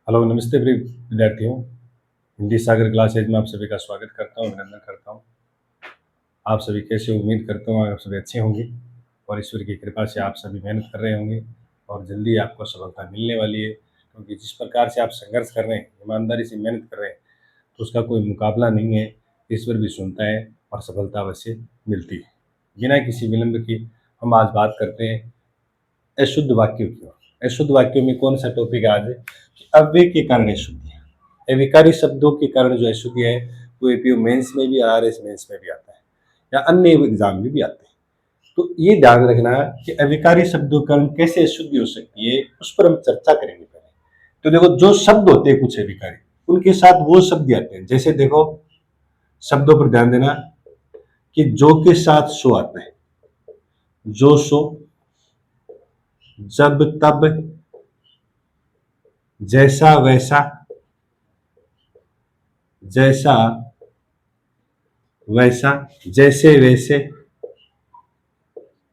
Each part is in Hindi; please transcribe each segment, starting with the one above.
हेलो, नमस्ते प्रिय विद्यार्थियों। हिंदी सागर क्लासेज में आप सभी का स्वागत करता हूँ, अभिनंदन करता हूँ। आप सभी कैसे, उम्मीद करता हूँ आप सभी अच्छे होंगे और ईश्वर की कृपा से आप सभी मेहनत कर रहे होंगे और जल्दी आपको सफलता मिलने वाली है, क्योंकि जिस प्रकार से आप संघर्ष कर रहे हैं, ईमानदारी से मेहनत कर रहे हैं, तो उसका कोई मुकाबला नहीं है। ईश्वर भी सुनता है और सफलता अवश्य मिलती है। बिना किसी विलंब की हम आज बात करते हैं अशुद्ध वाक्यों की ओर। अशुद्ध वाक्यों में कौन सा टॉपिक आज है कि अव्यय के कारण अशुद्धियाँ, अविकारी शब्दों के कारण जो अशुद्धि है वो एपीओ मेंस में भी, आरएस मेंस में भी आता है या अन्य एग्जाम में भी आते हैं। तो ये ध्यान रखना कि अविकारी शब्दों के कारण कैसे अशुद्धि हो सकती है, उस पर हम चर्चा करेंगे पहले। तो देखो, जो शब्द होते हैं कुछ अविकारी, उनके साथ वो शब्द आते हैं। जैसे देखो, शब्दों पर ध्यान देना कि जो के साथ सो आता है, जो सो, जब तब, जैसा वैसा, जैसा वैसा, जैसे वैसे,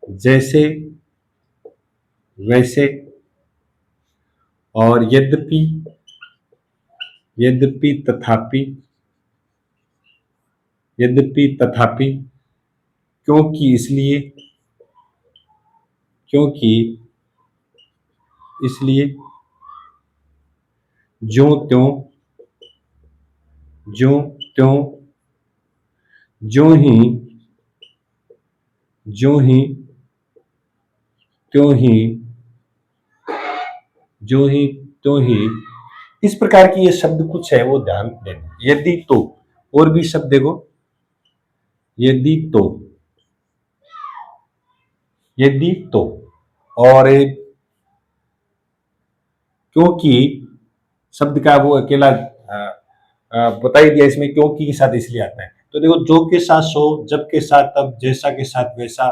जैसे वैसे, और यद्यपि, यद्यपि, तथापि, यद्यपि, तथापि, क्योंकि, इसलिए, क्योंकि, इसलिए, ज्यों त्यों, ज्यों त्यों, ज्यों ही, ज्यों ही, त्यों ही, ज्यों ही, त्यों ही। इस प्रकार की ये शब्द कुछ है, वो ध्यान देना। यदि तो, और भी शब्द देखो, यदि तो, यदि तो, और क्योंकि शब्द का वो अकेला बता ही दिया, इसमें क्योंकि के साथ इसलिए आता है। तो देखो, जो के साथ सो, जब के साथ तब, जैसा के साथ वैसा,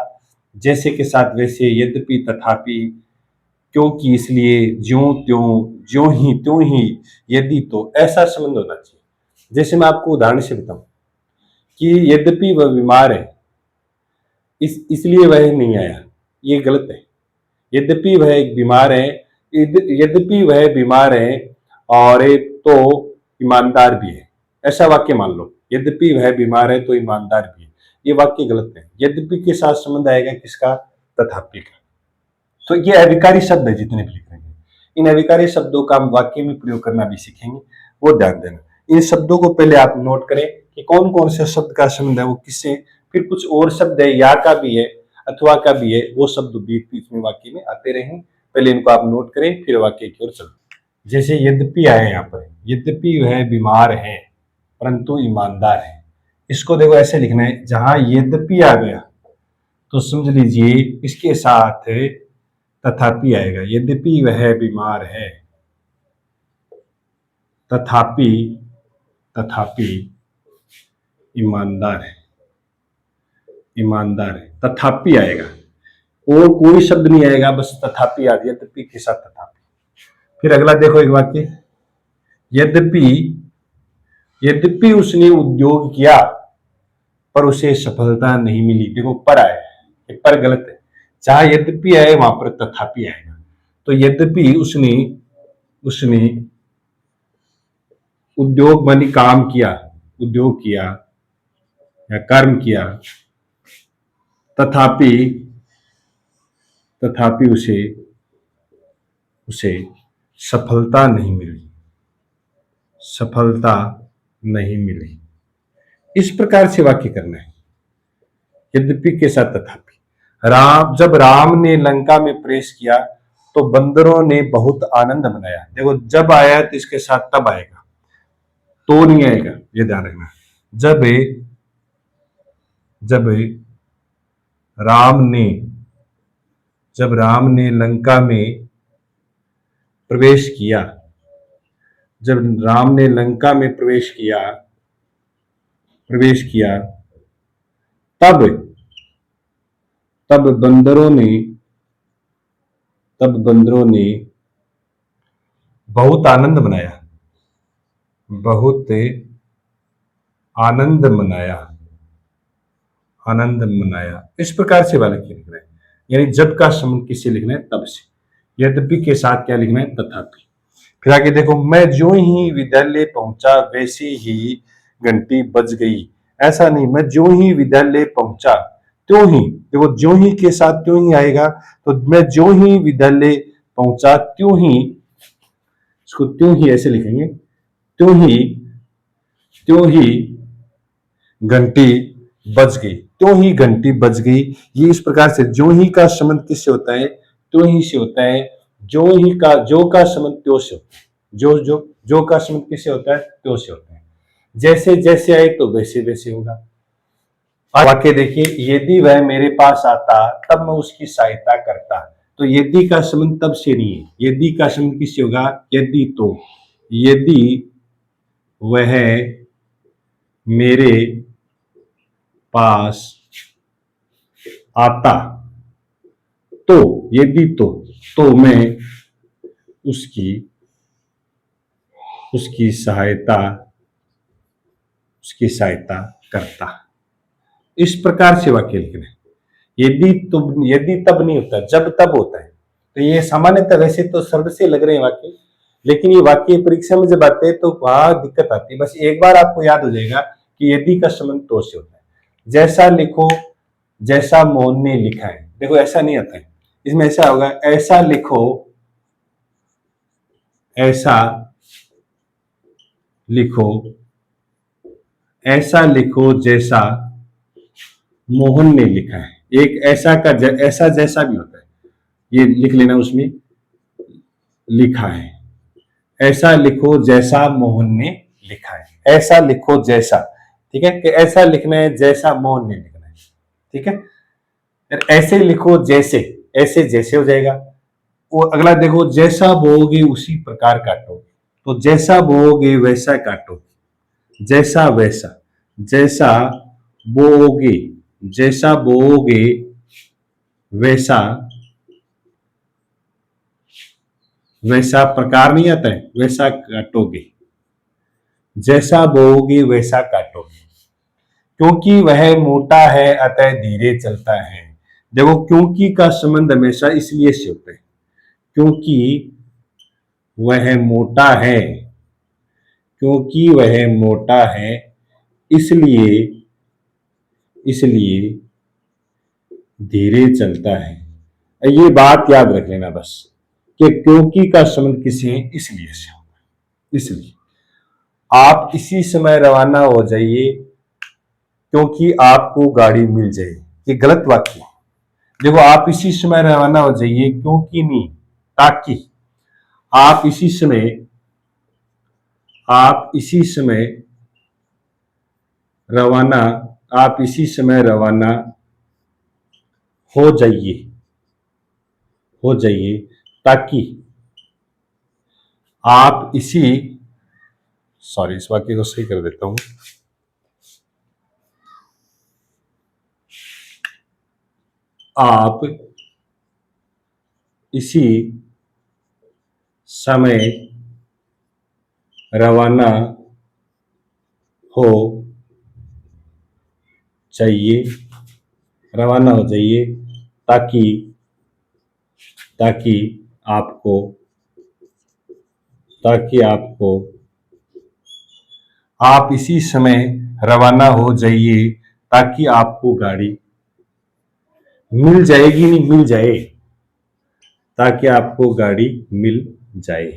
जैसे के साथ वैसे, यद्यपि, तथापि, क्योंकि, इसलिए, ज्यों त्यों, ज्यों ही, त्यों ही, यदि तो, ऐसा संबंध होना चाहिए। जैसे मैं आपको उदाहरण से बताऊं कि यद्यपि वह बीमार है, इसलिए वह नहीं आया, ये गलत है। यद्यपि वह एक बीमार है, यद्यपि वह बीमार है और एक तो ईमानदार भी है, ऐसा वाक्य मान लो। यद्यपि वह बीमार है तो ईमानदार भी है, ये वाक्य गलत है। यद्यपि के साथ संबंध आएगा किसका? तथापि का। तो ये अविकारी शब्द है जितने भी लिख रहे हैं। इन अविकारी शब्दों का हम वाक्य में प्रयोग करना भी सीखेंगे, वो ध्यान देना। इन शब्दों को पहले आप नोट करें कि कौन कौन से शब्द का संबंध है वो किससे। फिर कुछ और शब्द है, या का भी है, अथवा का भी है, वो शब्द बीच बीच में वाक्य में आते रहे। पहले इनको आप नोट करें, फिर वाक्य की ओर चलते। जैसे यद्यपि आए यहाँ पर, यद्यपि वह बीमार है परंतु ईमानदार है। इसको देखो ऐसे लिखना है, जहां यद्यपि आ गया तो समझ लीजिए इसके साथ तथापि आएगा। यद्यपि वह बीमार है, तथापि, तथापि ईमानदार है, ईमानदार है, तथापि आएगा। और कोई शब्द नहीं आएगा, बस तथापि आ दिया, यद्यपि के साथ तथापि। फिर अगला देखो एक वाक्य, यद्यपि, यद्यपि उसने उद्योग किया पर उसे सफलता नहीं मिली। देखो पर आया है, पर गलत है। जहां यद्यपि आए वहां पर तथापि आएगा। तो यद्यपि उसने, उसने उद्योग मानी काम किया, उद्योग किया या कर्म किया, तथापि, तथापि उसे, उसे सफलता नहीं मिली, सफलता नहीं मिली। इस प्रकार से वाक्य करना है, यद्यपि के साथ तथापि। जब राम ने लंका में प्रवेश किया तो बंदरों ने बहुत आनंद मनाया। देखो, जब आया तो इसके साथ तब आएगा, तो नहीं आएगा, ये ध्यान रखना। जब, जब राम ने, जब राम ने लंका में प्रवेश किया, जब राम ने लंका में प्रवेश किया, प्रवेश किया, तब, तब बंदरों ने, तब बंदरों ने बहुत आनंद मनाया, बहुत आनंद मनाया, आनंद मनाया। इस प्रकार से वाक्य लिखना है। यानी जब का संबंध किससे लिखना है? तब से। यद्यपि के साथ क्या लिखना है? तथापि। फिर आगे देखो, मैं जो ही विद्यालय पहुंचा वैसी ही घंटी बज गई। ऐसा नहीं, मैं जो ही विद्यालय पहुंचा, त्यों ही, देखो जो ही के साथ त्यों ही आएगा, तो मैं जो ही विद्यालय पहुंचा त्यों ही, इसको त्यों ही ऐसे लिखेंगे, त्यों ही घंटी बज गई, त्यों ही घंटी बज गई। ये इस प्रकार से जो ही का संबंध किससे होता है, त्यों ही से होता है। जो का संबंध त्यों से होता है, जो का संबंध किससे होता है, त्यों से होता है। जैसे जैसे आए तो वैसे वैसे होगा। वाक्य देखिए, यदि वह मेरे पास आता तब मैं उसकी सहायता करता। तो यदि का संबंध तब से नहीं है, यदि का संबंध किससे होगा, यदि वह मेरे पास आता, तो यदि तो मैं उसकी उसकी सहायता करता। इस प्रकार से वाक्य लिखना है। यदि तब नहीं होता, जब तब होता है। तो ये सामान्यतः वैसे तो सर्व से लग रहे हैं वाक्य, लेकिन ये वाक्य परीक्षा में जब आते हैं तो वहां दिक्कत आती है। बस एक बार आपको याद हो जाएगा कि यदि का संबंध तो से होता है। जैसा लिखो जैसा मोहन ने लिखा है, देखो ऐसा नहीं आता है, इसमें ऐसा होगा, ऐसा लिखो जैसा मोहन ने लिखा है। एक ऐसा जैसा भी होता है, ये लिख लेना, उसमें लिखा है। ऐसा लिखो जैसा मोहन ने लिखा है, ऐसा लिखो जैसा, ठीक है, कि ऐसा लिखना है जैसा मोहन ने लिखना है, ठीक है। फिर ऐसे लिखो जैसे, ऐसे जैसे हो जाएगा। और अगला देखो, जैसा बोओगे उसी प्रकार काटो। तो जैसा बोओगे वैसा काटो, जैसा वैसा, जैसा बोओगे वैसा वैसा प्रकार नहीं आता है, वैसा काटोगे, जैसा बोओगे वैसा काटोगे। क्योंकि वह मोटा है अतः धीरे चलता है। देखो, क्योंकि का संबंध हमेशा इसलिए से होता है, क्योंकि वह मोटा है, इसलिए धीरे चलता है। ये बात याद रख लेना बस, कि क्योंकि का संबंध किसी है, इसलिए से होता है। इसलिए आप इसी समय रवाना हो जाइए क्योंकि आपको गाड़ी मिल जाए, ये गलत वाक्य है। देखो, आप इसी समय रवाना हो जाइए, क्योंकि नहीं, ताकि। आप इसी समय रवाना हो जाइए ताकि आप इस वाक्य को सही कर देता हूं। आप इसी समय रवाना हो जाइए ताकि आपको आप इसी समय रवाना हो जाइए ताकि आपको गाड़ी मिल जाएगी, नहीं मिल जाए, ताकि आपको गाड़ी मिल जाए,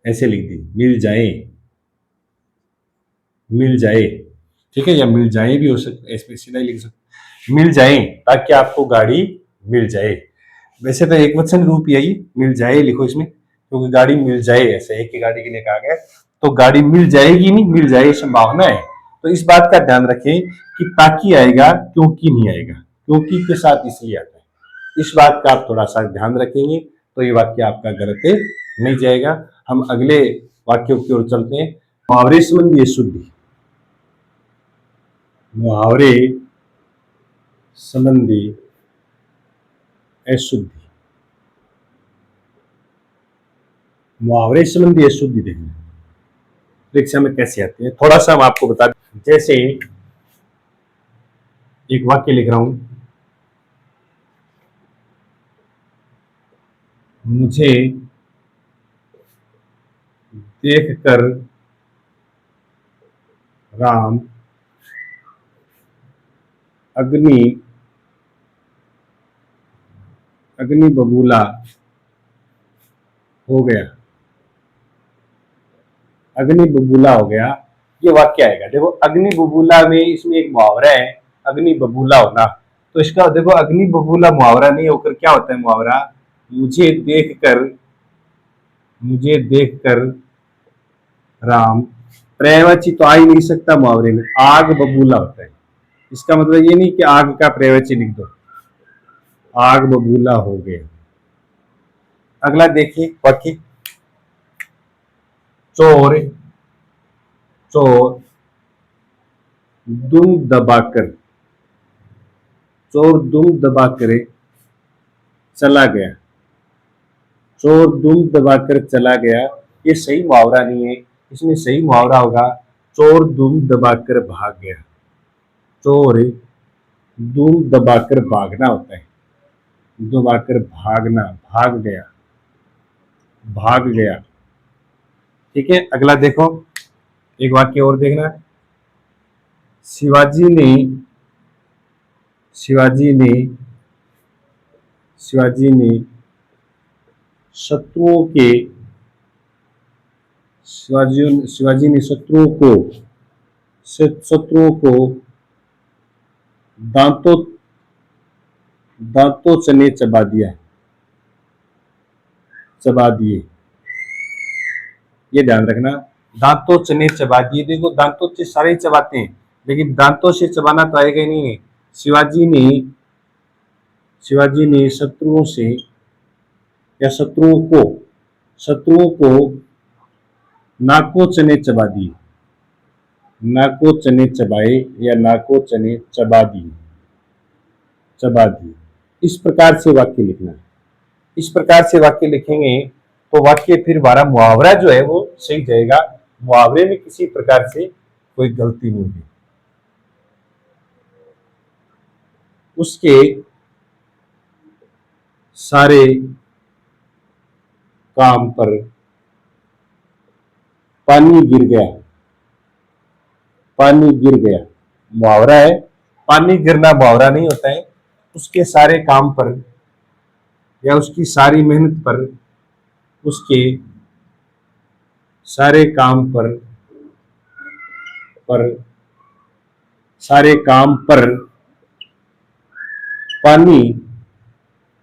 ऐसे लिख दी, मिल जाए, ठीक है, या मिल जाए भी हो सकता है, इसमें सीधा लिख सकते, मिल जाए ताकि आपको गाड़ी मिल जाए। वैसे तो एक वचन रूप यही, मिल जाए लिखो इसमें, क्योंकि गाड़ी मिल जाए, ऐसे एक ही गाड़ी के लिए कहा गया, तो गाड़ी मिल जाएगी नहीं, मिल जाए संभावना है। तो इस बात का ध्यान रखें कि ताकि आएगा, क्योंकि नहीं आएगा, क्योंकि के साथ इसलिए आता है। इस बात का आप थोड़ा सा ध्यान रखेंगे तो ये वाक्य आपका गलत नहीं जाएगा। हम अगले वाक्यों की ओर चलते हैं। मुहावरे संबंधी अशुद्धि, मुहावरे संबंधी अशुद्धि, मुहावरे संबंधी अशुद्धि देखना परीक्षा में कैसे आती है, थोड़ा सा हम आपको बता दें। जैसे एक वाक्य लिख रहा हूं, मुझे देखकर राम अग्नि अग्नि बबूला हो गया। अग्नि बबूला हो गया, ये वाक्य आएगा। देखो अग्नि बबूला में इसमें एक मुहावरा है, अग्नि बबूला होना। तो इसका देखो अग्नि बबूला मुहावरा नहीं होकर क्या होता है मुहावरा, मुझे देखकर राम, पर्यायवाची तो आ ही नहीं सकता मुहावरे में, आग बबूला होता है। इसका मतलब ये नहीं कि आग का पर्यायवाची लिख दो, आग बबूला हो गया। अगला देखिए वाक्य, चोर चोर दुम दबाकर, चोर दुम दबाकर चला गया, चोर दुम दबाकर चला गया। ये सही मुहावरा नहीं है, इसमें सही मुहावरा होगा चोर दुम दबाकर भाग गया। चोर दुम दबाकर भागना होता है, दबाकर भागना, भाग गया, भाग गया। ठीक है, अगला देखो, एक वाक्य और देखना। शिवाजी ने शिवाजी ने शिवाजी ने शत्रुओं के शिवाजी ने शत्रुओं को दांतों दांतों चने चबा दिए। ये ध्यान रखना, दांतों चने चबा दिए। देखो दांतों से सारे ही चबाते हैं, लेकिन दांतों से चबाना तो आएगा ही नहीं है। शिवाजी ने शत्रुओं से या शत्रुओं को नाको चने चबा दिए, नाको चने चबाए या नाको चने चबा दिए, इस प्रकार से वाक्य लिखना है। इस प्रकार से वाक्य लिखेंगे तो वाक्य फिर हमारा मुहावरा जो है वो सही जाएगा। मुहावरे में किसी प्रकार से कोई गलती नहीं है। उसके सारे काम पर पानी गिर गया, पानी गिर गया मुहावरा है, पानी गिरना मुहावरा नहीं होता है। उसके सारे काम पर या उसकी सारी मेहनत पर, उसके सारे काम पर सारे काम पर पानी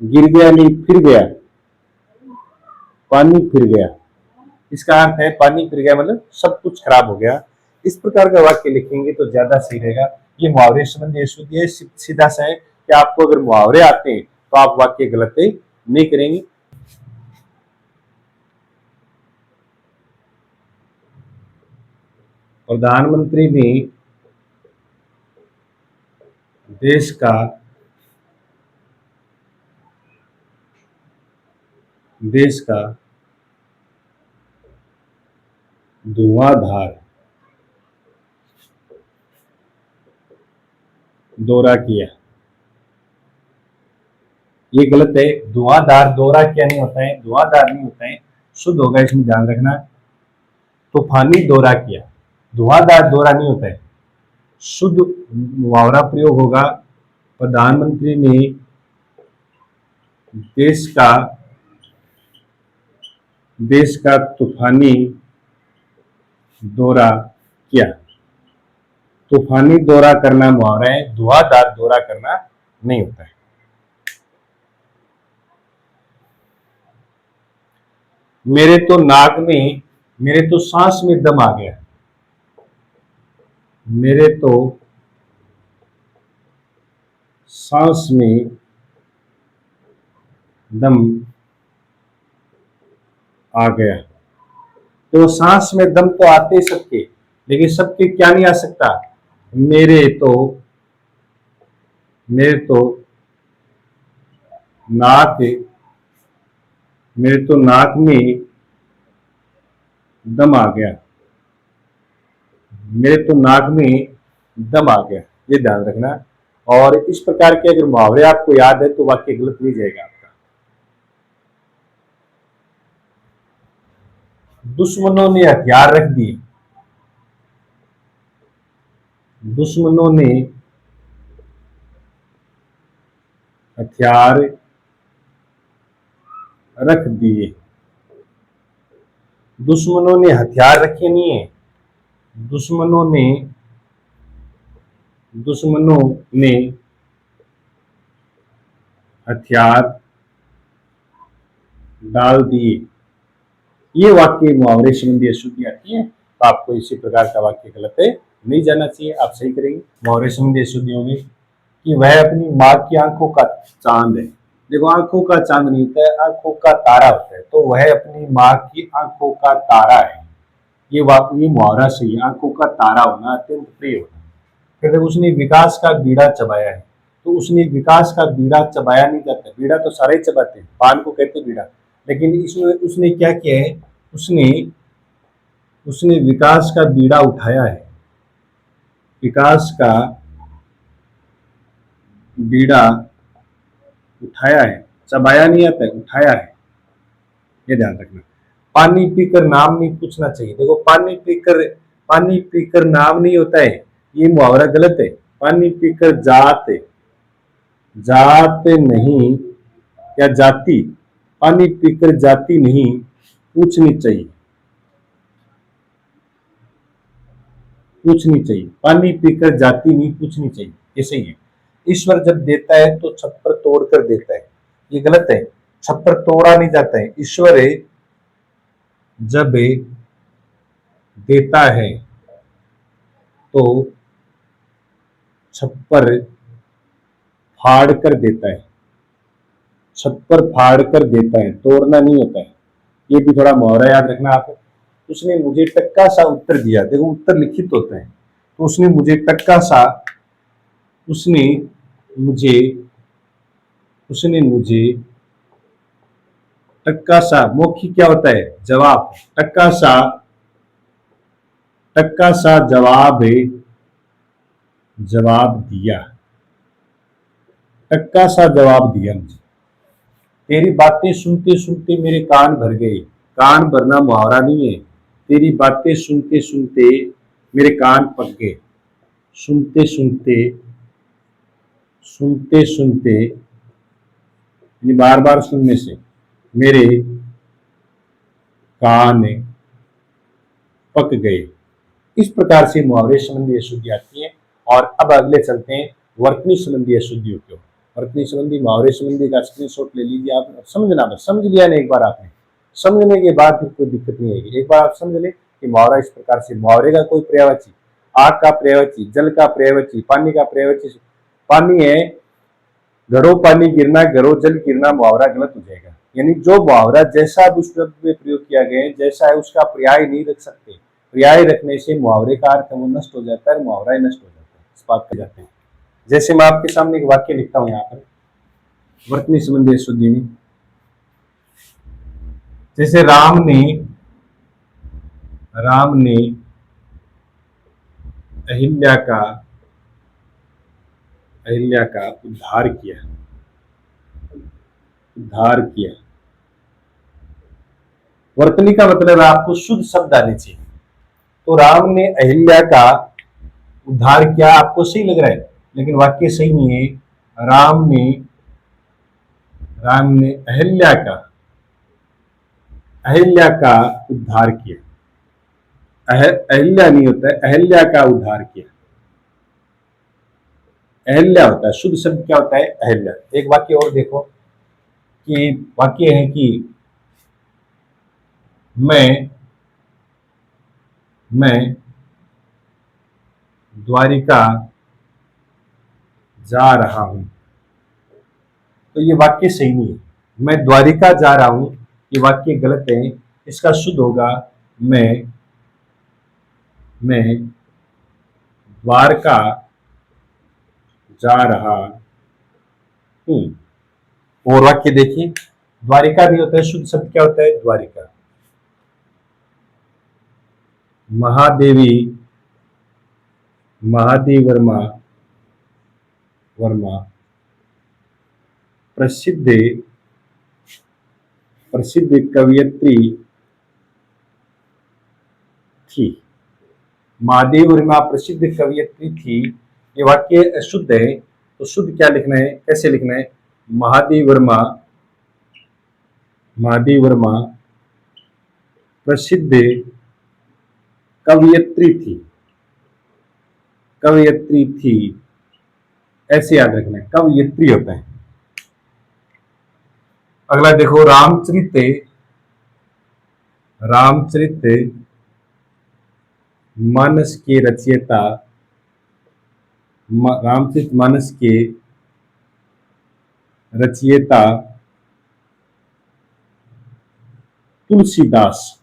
गिर गया, नहीं फिर गया, पानी फिर गया। इसका अर्थ है पानी फिर गया मतलब सब कुछ खराब हो गया। इस प्रकार का वाक्य लिखेंगे तो ज्यादा सही रहेगा। ये मुहावरे संबंधी सूत्र सीधा सा है कि आपको अगर मुहावरे आते हैं तो आप वाक्य गलत नहीं करेंगे। प्रधानमंत्री ने देश का धुआंधार दौरा किया। ये गलत है, धुआंधार दौरा क्या नहीं होता है, धुआंधार नहीं होता है, शुद्ध होगा, इसमें ध्यान रखना। तूफानी दौरा किया, धुआंधार दौरा नहीं होता है, शुद्ध मुहावरा प्रयोग होगा। प्रधानमंत्री ने देश का तूफानी दौरा किया। तूफानी दौरा करना मुहावरा है, धुआंधार दौरा करना नहीं होता है। मेरे तो सांस में दम आ गया, मेरे तो सांस में दम आ गया। तो सांस में दम तो आते ही सबके, लेकिन सबके क्या नहीं आ सकता, मेरे तो नाक में दम आ गया, मेरे तो नाक में दम आ गया। ये ध्यान रखना। और इस प्रकार के अगर मुहावरे आपको याद है तो वाक्य गलत नहीं जाएगा आपका। दुश्मनों ने हथियार रख दिए, दुश्मनों ने हथियार रख दिए, दुश्मनों ने हथियार रखे नहीं है, दुश्मनों ने दुश्मनों ने हथियार डाल दिए। ये वाक्य मुहावरे संबंधी अशुद्धि आती है, तो आपको इसी प्रकार का वाक्य गलत है, नहीं जाना चाहिए, आप सही करेंगे। मुहावरे संबंधी अशुद्धियों में कि वह अपनी माँ की आंखों का चांद है। देखो, आंखों का चांद नहीं होता है, आंखों का तारा होता है, तो वह अपनी माँ की आंखों का तारा है। ये मुहावरा सही है, आंखों का तारा होना, अत्यंत प्रिय होना। फिर देखो, उसने विकास का बीड़ा चबाया है, तो उसने विकास का बीड़ा चबाया नहीं जाता, बीड़ा तो सारे ही चबाते हैं, पान को कहते हैं बीड़ा, लेकिन इसमें उसने क्या किया है, उसने उसने विकास का बीड़ा उठाया है, विकास का बीड़ा उठाया है, चबाया नहीं आता है, उठाया है, ये ध्यान रखना। पानी पीकर नाम नहीं पूछना चाहिए। देखो, पानी पीकर नाम नहीं होता है, ये मुहावरा गलत है। पानी पीकर जात, जात नहीं या जाति, पानी पीकर जाति नहीं पूछनी चाहिए, पूछनी चाहिए, पानी पीकर जाति नहीं पूछनी चाहिए, ये सही है। ईश्वर जब देता है तो छप्पर तोड़ कर देता है, ये गलत है। छप्पर तोड़ा नहीं जाता है, ईश्वर जब देता है तो छप्पर फाड़ कर देता है, छप्पर फाड़ कर देता है, तोड़ना नहीं होता है। ये भी थोड़ा मुहावरा याद रखना आप। उसने मुझे टक्का सा उत्तर दिया, देखो उत्तर लिखित होता है, तो उसने मुझे टक्का सा, उसने मुझे उसने मुझे टक्का सा, मौखिक क्या होता है, जवाब, टक्का सा जवाब जवाब दिया, टक्का सा जवाब दिया मुझे। तेरी बातें सुनते सुनते मेरे कान भर गए, कान भरना मुहावरा नहीं है, तेरी बातें सुनते सुनते मेरे कान पक गए, सुनते सुनते, सुनते सुनते बार बार सुनने से मेरे कान पक गए। इस प्रकार से मुहावरे संबंधी अशुद्धि आती है। और अब अगले चलते हैं वर्तनी संबंधी अशुद्धियों की ओर। वर्तनी संबंधी, मुहावरे संबंधी का स्क्रीनशॉट ले लीजिए आप, समझना, बस समझ लिया ना एक बार आपने, समझने के बाद फिर कोई दिक्कत नहीं आएगी। एक बार आप समझ ले कि मुहावरा इस प्रकार से, मुहावरे का कोई पर्यायवाची, आग का पर्यायवाची, जल का पर्यायवाची, पानी का पर्यायवाची, पानी है, घड़ों पानी गिरना, घड़ों जल गिरना, मुहावरा गलत हो जाएगा। यानी जो मुहावरा जैसा अब उस शब्द में प्रयोग किया गया है, जैसा है उसका पर्याय नहीं रख सकते, पर्याय रखने से मुहावरे का अर्थ वो नष्ट हो जाता है, मुहावरा ही नष्ट हो जाता है, इस बात पर जाते हैं। जैसे मैं आपके सामने एक वाक्य लिखता हूं यहाँ पर वर्तनी संबंधी अशुद्धि में, जैसे राम ने अहिल्या का उद्धार किया, उद्धार किया। वर्तनी का मतलब है आपको शुद्ध शब्द आने चाहिए। तो राम ने अहिल्या का उद्धार किया, आपको सही लग रहा है, लेकिन वाक्य सही नहीं है। राम ने अहिल्या का उद्धार किया, अहिल्या नहीं होता है, अहिल्या का उद्धार किया, अहिल्या होता है, शुद्ध शब्द क्या होता है, अहिल्या। एक वाक्य और देखो कि वाक्य है कि मैं द्वारिका जा रहा हूं, तो ये वाक्य सही नहीं है। मैं द्वारिका जा रहा हूं, ये वाक्य गलत है। इसका शुद्ध होगा मैं द्वारका जा रहा हूं। और वाक्य देखिए, द्वारिका भी होता है, शुद्ध शब्द क्या होता है, द्वारिका। महादेवी, महादेव वर्मा प्रसिद्ध कवयित्री थी। महादेव वर्मा प्रसिद्ध कवयित्री थी। ये वाक्य अशुद्ध है, तो शुद्ध क्या लिखना है, कैसे लिखना है? महादेव वर्मा प्रसिद्ध कवयित्री थी, ऐसे याद रखना है, कवयित्री होता है। अगला देखो, रामचरित मानस के रचयिता, रामचरित मानस के रचयिता तुलसीदास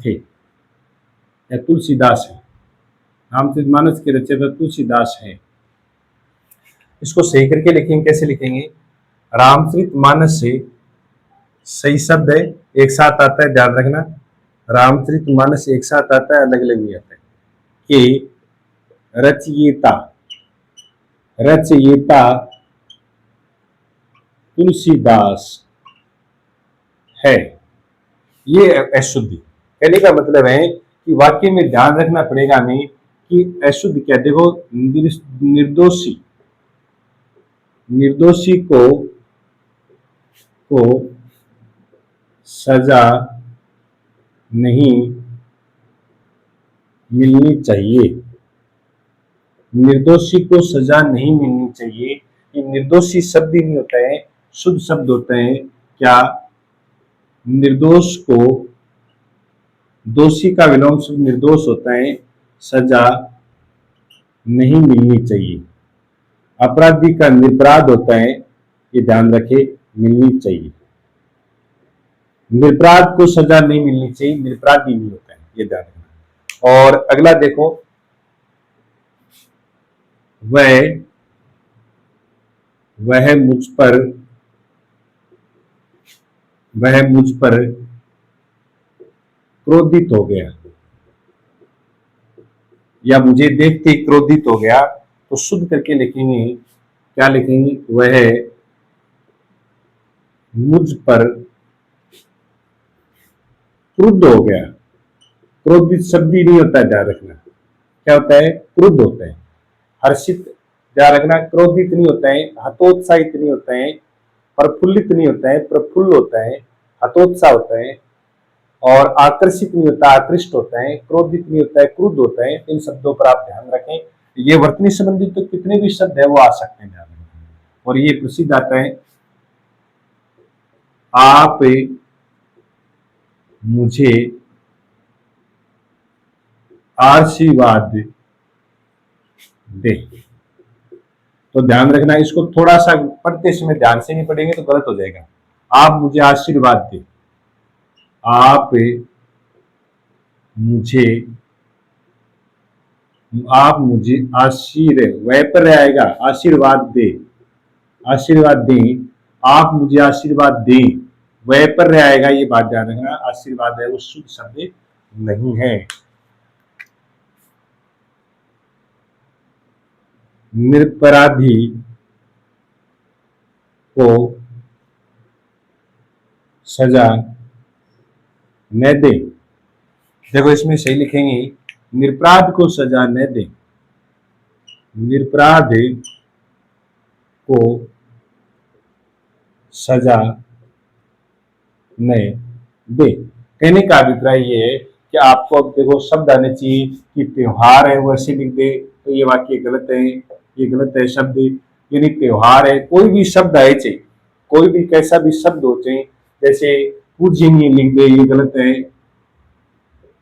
थे या तुलसीदास है। रामचरितमानस के रचयिता तुलसीदास है। इसको सही करके लिखेंगे, कैसे लिखेंगे? रामचरितमानस से सही शब्द है, एक साथ आता है, ध्यान रखना। रामचरितमानस एक साथ आता है, अलग अलग नहीं आता है। कि रचयिता तुलसीदास है, ये अशुद्धि। कहने का मतलब है कि वाक्य में ध्यान रखना पड़ेगा हमें कि अशुद्ध क्या। देखो, निर्दोषी को सजा नहीं मिलनी चाहिए। निर्दोषी को सजा नहीं मिलनी चाहिए। ये निर्दोषी शब्द ही नहीं होता है, शुद्ध शब्द होता है। क्या? निर्दोष को, दोषी का विलोम शब्द निर्दोष होता है, सजा नहीं मिलनी चाहिए। अपराधी का निरपराध होता है, ये ध्यान रखे, मिलनी चाहिए। निरपराध को सजा नहीं मिलनी चाहिए, निरपराधी नहीं होता है, ये ध्यान रखना। और अगला देखो, वह मुझ पर क्रोधित हो गया या मुझे देखते क्रोधित हो गया, तो शुद्ध करके लिखेंगे, क्या लिखेंगे? वह मुझ पर क्रुद्ध हो गया। क्रोधित शब्द ही नहीं होता है, ध्यान रखना। क्या होता है? क्रुद्ध होता है। हर्षित, ध्यान रखना, क्रोधित नहीं होता है, हतोत्साहित नहीं होता है, प्रफुल्लित नहीं होता है, प्रफुल्ल होता है, हतोत्साह होता है। और आकर्षित नहीं होता, आकृष्ट होता है, क्रोधित नहीं होता है, क्रुद्ध होता है। इन शब्दों पर आप ध्यान रखें। ये वर्तनी संबंधित तो कितने भी शब्द है वो आ सकते हैं, ध्यान रखें। और ये प्रसिद्ध आता है, आप मुझे आशीर्वाद दे। तो ध्यान रखना, इसको थोड़ा सा पढ़ते समय ध्यान से नहीं पढ़ेंगे तो गलत हो जाएगा। आप मुझे आशीर्वाद दे, आप मुझे वह पर आएगा, आशीर्वाद दे, आशीर्वाद दें, आप मुझे आशीर्वाद दें, वह पर आएगा, ये बात ध्यान रखना। आशीर्वाद है वो शुद्ध शब्द नहीं है। निरपराधी को सजा न दे। देखो, इसमें सही लिखेंगे, निरपराध को सजा न दे, निरपराध को सजा न दे। कहने का अभिप्राय ये है कि आपको अब देखो शब्द आने चाहिए कि त्योहार है वो ऐसे लिख दे, तो ये वाक्य गलत है, ये गलत है शब्द। यानी त्योहार है, कोई भी शब्द आए चाहिए, कोई भी कैसा भी शब्द हो चाहिए, जैसे पूजनीय लिख दे, ये गलत है।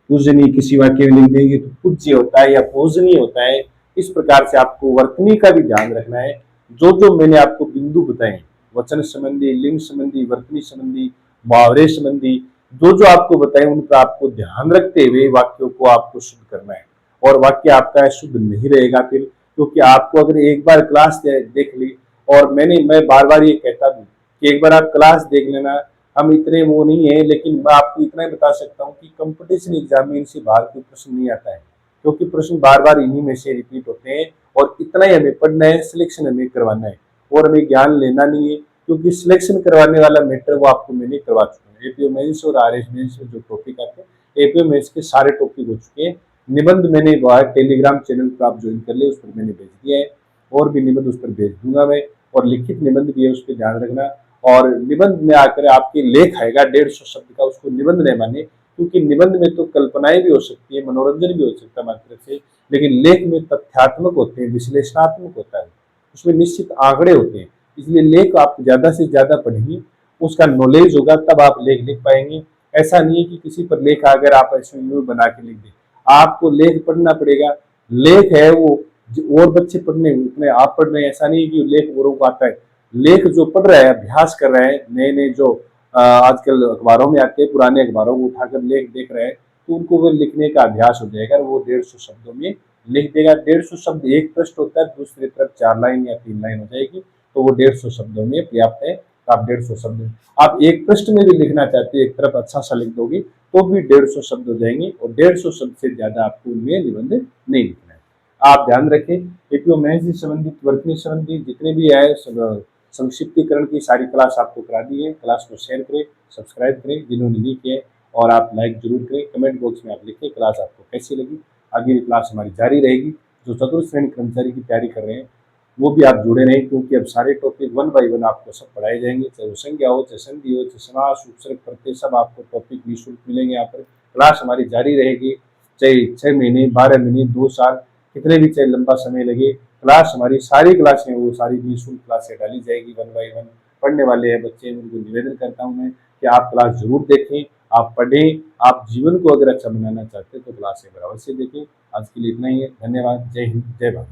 पूजनीय किसी वाक्य में लिख देंगे तो पूज्य होता है या पूजनीय होता है। इस प्रकार से आपको वर्तनी का भी ध्यान रखना है। जो जो मैंने आपको बिंदु बताए, वचन संबंधी, लिंग संबंधी, वर्तनी संबंधी, मुहावरे संबंधी, जो जो आपको बताए, उनका आपको ध्यान रखते हुए वाक्यों को आपको शुद्ध करना है। और वाक्य आपका शुद्ध नहीं रहेगा फिर, क्योंकि आपको अगर एक बार क्लास देख ली, और मैं बार बार ये कहता हूँ कि एक बार आप क्लास देख लेना। हम इतने वो नहीं है, लेकिन मैं आपको इतना ही बता सकता हूँ कि कंपटीशन एग्जाम में इनसे बाहर कोई प्रश्न नहीं आता है, क्योंकि प्रश्न बार बार इन्हीं में से रिपीट होते हैं। और इतना ही हमें पढ़ना है, सिलेक्शन हमें करवाना है, और हमें ज्ञान लेना नहीं है, क्योंकि सिलेक्शन करवाने वाला मैटर वो आपको मैं नहीं करवा चुका हूँ। एपीओ मेंस और आरएस मेंस में जो टॉपिक आते हैं, एपीओ मेंस के सारे टॉपिक हो चुके हैं। निबंध मैंने टेलीग्राम चैनल पर आप ज्वाइन कर ले, उस पर मैंने भेज दिया है, और भी निबंध उस पर भेज दूंगा मैं, और लिखित निबंध भी है, उस पर ध्यान रखना। और निबंध में आकर आपके लेख आएगा 150 शब्द का, उसको निबंध न माने, क्योंकि निबंध में तो कल्पनाएं भी हो सकती है, मनोरंजन भी हो सकता है मात्र से, लेकिन लेख में तथ्यात्मक होते हैं, विश्लेषणात्मक होता है, उसमें निश्चित आंकड़े होते हैं। इसलिए लेख आप ज्यादा से ज्यादा पढ़िए, उसका नॉलेज होगा तब आप लेख लिख पाएंगे। ऐसा नहीं है कि किसी पर लेख आकर आप ऐसे यूं बना के लिख दें, आपको लेख पढ़ना पड़ेगा। लेख है वो और बच्चे पढ़ने उतने आप पढ़ रहे हैं, ऐसा नहीं है कि लेख औरों को आता है। लेख जो पढ़ रहा है, अभ्यास कर रहा है, नए नए जो आजकल अखबारों में आते हैं, पुराने अखबारों को उठाकर लेख देख रहे हैं, तो उनको वो लिखने का अभ्यास हो जाएगा, वो 150 शब्दों में लिख देगा। 150 शब्द एक पृष्ठ होता है, दूसरी तरफ 4 लाइन या 3 लाइन हो जाएगी, तो वो 150 शब्दों में पर्याप्त है। आप 150 शब्द आप एक पृष्ठ में भी लिखना चाहते हैं, एक तरफ अच्छा सा लिख दोगे तो भी 150 शब्द हो जाएंगे, और 150 शब्द से ज्यादा आपको उनमें निबंध नहीं लिखना है। आप ध्यान रखें, एपीओ मेंस से संबंधित, वर्तनी संबंधी जितने भी है संक्षिप्तीकरण की सारी क्लास आपको करा दी है। क्लास को शेयर करें, सब्सक्राइब करें जिन्होंने नहीं किया है, और आप लाइक जरूर करें। कमेंट बॉक्स में आप लिखें क्लास आपको कैसी लगी। आगे भी क्लास हमारी जारी रहेगी। जो चतुर्थ श्रेणी कर्मचारी की तैयारी कर रहे हैं वो भी आप जुड़े रहें, क्योंकि अब सारे टॉपिक 1 बाय 1 आपको सब पढ़ाए जाएंगे, चाहे वो संज्ञा हो, चाहे संधि हो, चाहे समास, उपसर्ग, प्रत्यय, सब आपको टॉपिक निःशुल्क मिलेंगे। यहाँ पर क्लास हमारी जारी रहेगी, चाहे 6 महीने, 12 महीने, 2 साल, कितने भी चाहे लंबा समय लगे, क्लास हमारी सारी क्लासें वो सारी निःशुल्क क्लासें डाली जाएगी 1 बाय 1। पढ़ने वाले हैं बच्चे, उनको निवेदन करता हूँ मैं कि आप क्लास जरूर देखें, आप पढ़ें। आप जीवन को अगर अच्छा बनाना चाहते हैं तो क्लासें बराबर से देखें। आज के लिए इतना ही है। धन्यवाद। जय हिंद, जय भारत।